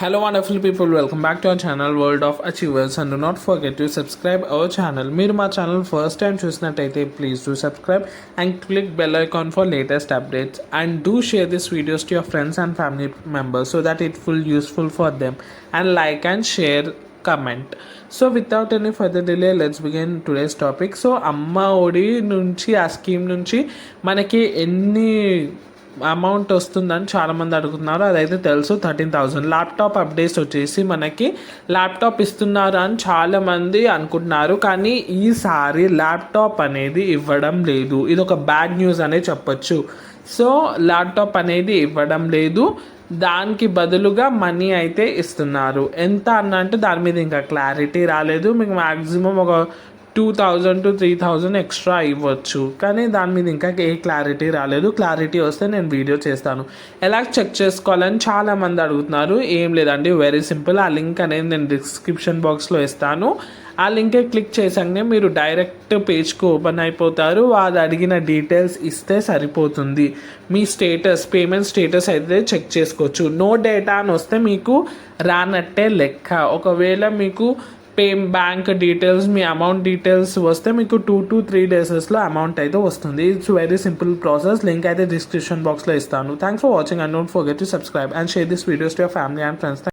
Hello wonderful people, welcome back to our channel World of Achievers, and do not forget to subscribe our channel. మీరు మా channel first time చూసినట్టయితే please do subscribe and click bell icon for latest updates, and do share this videos to your friends and family members so that it will useful for them, and like and share, comment. So without any further delay, let's begin today's topic. So అమ్మ ఒడి నుంచి ఆ scheme నుంచి మనకి ఎన్ని amount వస్తుందని చాలామంది అడుగుతున్నారు. అదైతే తెలుసు, 13,000. ల్యాప్టాప్ అప్డేట్స్ వచ్చేసి మనకి ల్యాప్టాప్ ఇస్తున్నారు అని చాలామంది అనుకుంటున్నారు, కానీ ఈసారి ల్యాప్టాప్ అనేది ఇవ్వడం లేదు. ఇది ఒక బ్యాడ్ న్యూస్ అనే చెప్పొచ్చు. సో ల్యాప్టాప్ అనేది ఇవ్వడం లేదు, దానికి బదులుగా మనీ అయితే ఇస్తున్నారు. ఎంత అన్నంటే దాని మీద ఇంకా క్లారిటీ రాలేదు. మీకు మ్యాక్సిమం ఒక 2,000 to 3,000 ఎక్స్ట్రా ఇవ్వచ్చు, కానీ దాని మీద ఇంకా ఏ క్లారిటీ రాలేదు. క్లారిటీ వస్తే నేను వీడియో చేస్తాను. ఎలా చెక్ చేసుకోవాలని చాలామంది అడుగుతున్నారు. ఏం లేదండి, వెరీ సింపుల్. ఆ లింక్ అనేది నేను డిస్క్రిప్షన్ బాక్స్లో ఇస్తాను. ఆ లింకే క్లిక్ చేసాకనే మీరు డైరెక్ట్ పేజ్కి ఓపెన్ అయిపోతారు. అది అడిగిన డీటెయిల్స్ ఇస్తే సరిపోతుంది. మీ స్టేటస్, పేమెంట్ స్టేటస్ అయితే చెక్ చేసుకోవచ్చు. నో డేటా అని వస్తే మీకు రానట్టే లెక్క. ఒకవేళ మీకు బ్యాంక్ డీటెయిల్స్, మీ అమౌంట్ డీటెయిల్స్ వస్తే మీకు 2 to 3 డేసెస్లో అమౌంట్ అయితే వస్తుంది. It's very simple process. Link అయితే డిస్క్రిప్షన్ బాక్స్లో ఇస్తాను. Thanks for watching, and don't forget to subscribe and share this videos to your family and friends.